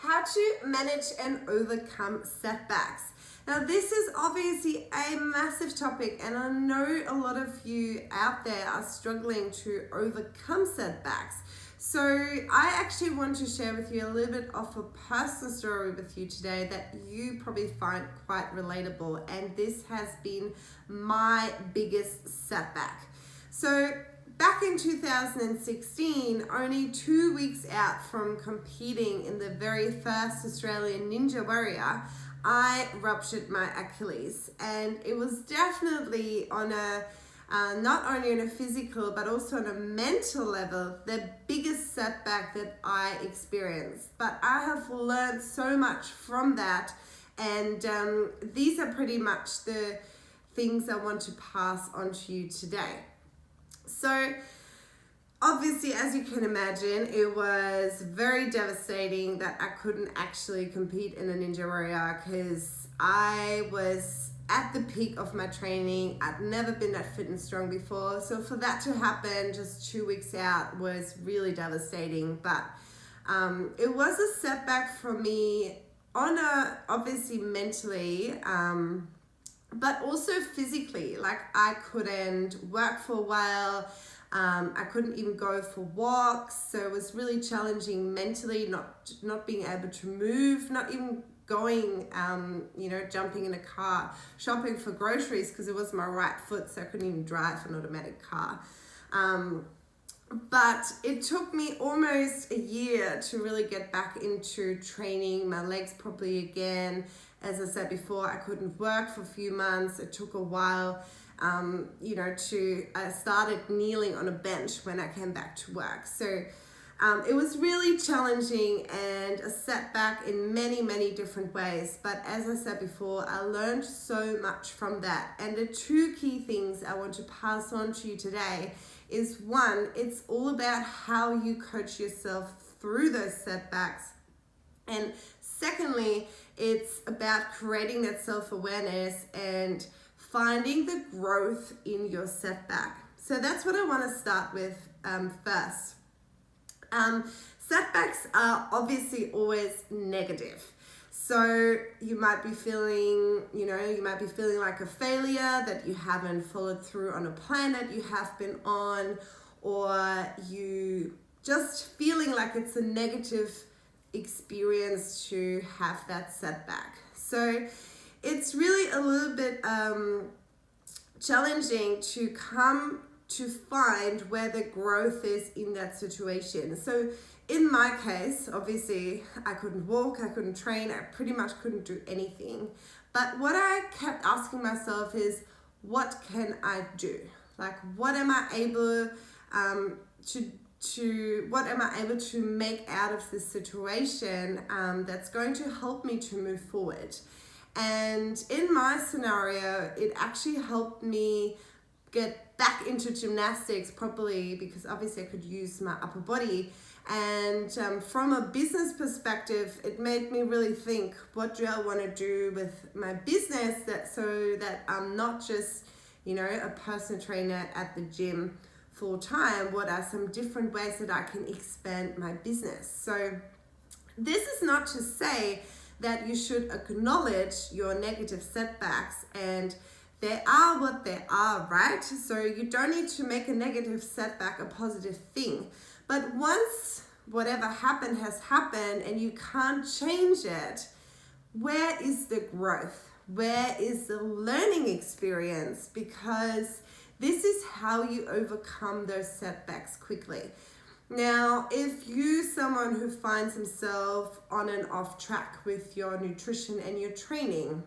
how to manage and overcome setbacks. Now, this is obviously a massive topic, and I know a lot of you out there are struggling to overcome setbacks. So I actually want to share with you a little bit of a personal story with you today that you probably find quite relatable, and this has been my biggest setback. So back in 2016, only 2 weeks out from competing in the very first Australian Ninja Warrior, I ruptured my Achilles, and it was definitely on a not only on a physical but also on a mental level the biggest setback that I experienced. But I have learned so much from that, and these are pretty much the things I want to pass on to you today. So obviously, as you can imagine, it was very devastating that I couldn't actually compete in a Ninja Warrior because I was at the peak of my training. I'd never been that fit and strong before. So for that to happen just 2 weeks out was really devastating. But it was a setback for me obviously mentally, but also physically. Like, I couldn't work for a while. I couldn't even go for walks. So it was really challenging mentally, not being able to move, not even going, jumping in a car, shopping for groceries because it was my right foot, so I couldn't even drive an automatic car. But it took me almost a year to really get back into training my legs properly again. As I said before, I couldn't work for a few months. It took a while, I started kneeling on a bench when I came back to work. So it was really challenging and a setback in many, many different ways. But as I said before, I learned so much from that. And the two key things I want to pass on to you today is, one, it's all about how you coach yourself through those setbacks. And secondly, it's about creating that self-awareness and finding the growth in your setback. So that's what I want to start with first. Setbacks are obviously always negative. So you might be feeling like a failure, that you haven't followed through on a plan that you have been on, or you just feeling like it's a negative experience to have that setback. So it's really a little bit challenging to come to find where the growth is in that situation. So in my case, obviously, I couldn't walk, I couldn't train, I pretty much couldn't do anything. But what I kept asking myself is, what can I do? Like, what am I able to make out of this situation that's going to help me to move forward? And in my scenario, it actually helped me get back into gymnastics properly, because obviously I could use my upper body. And from a business perspective, it made me really think, what do I want to do with my business so that I'm not just, a personal trainer at the gym full time? What are some different ways that I can expand my business? So this is not to say that you should acknowledge your negative setbacks, and they are what they are, right? So you don't need to make a negative setback a positive thing. But once whatever happened has happened and you can't change it, where is the growth? Where is the learning experience? Because this is how you overcome those setbacks quickly. Now, if you're someone who finds himself on and off track with your nutrition and your training,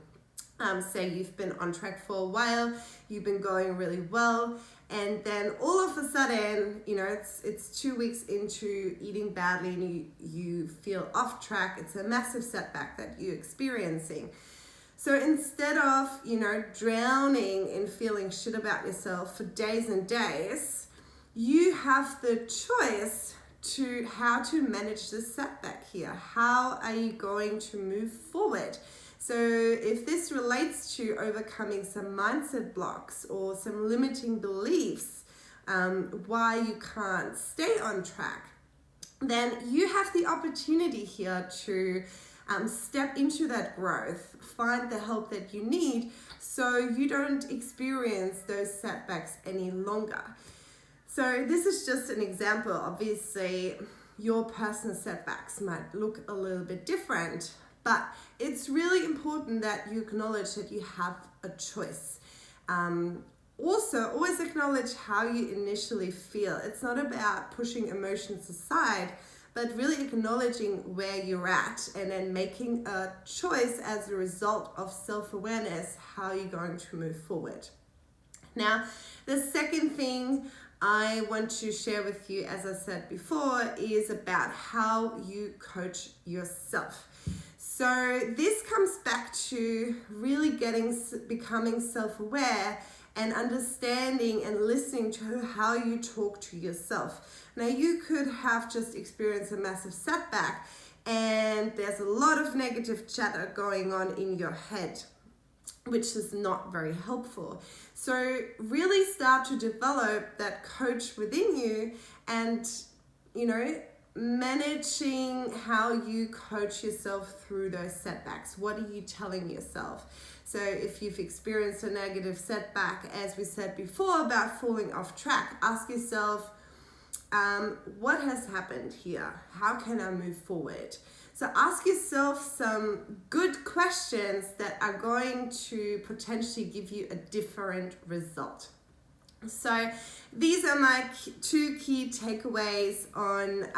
say you've been on track for a while, you've been going really well, and then all of a sudden, it's 2 weeks into eating badly and you feel off track. It's a massive setback that you're experiencing. So instead of, drowning in feeling shit about yourself for days and days, you have the choice to how to manage the setback here. How are you going to move forward? So if this relates to overcoming some mindset blocks or some limiting beliefs, why you can't stay on track, then you have the opportunity here to step into that growth, find the help that you need so you don't experience those setbacks any longer. So this is just an example. Obviously, your personal setbacks might look a little bit different, but it's really important that you acknowledge that you have a choice. Also, always acknowledge how you initially feel. It's not about pushing emotions aside, but really acknowledging where you're at and then making a choice as a result of self-awareness, how you're going to move forward. Now, the second thing I want to share with you, as I said before, is about how you coach yourself. So this comes back to really becoming self-aware and understanding and listening to how you talk to yourself. Now, you could have just experienced a massive setback and there's a lot of negative chatter going on in your head, which is not very helpful. So really start to develop that coach within you and, managing how you coach yourself through those setbacks. What are you telling yourself? So if you've experienced a negative setback, as we said before about falling off track, ask yourself, what has happened here? How can I move forward? So ask yourself some good questions that are going to potentially give you a different result. So these are my two key takeaways on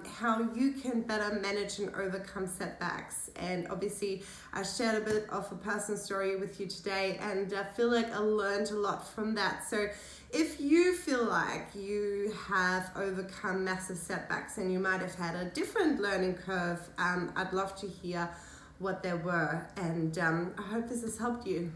how you can better manage and overcome setbacks. And obviously I shared a bit of a personal story with you today, and I feel like I learned a lot from that. So if you feel like you have overcome massive setbacks and you might have had a different learning curve, I'd love to hear what they were, and I hope this has helped you.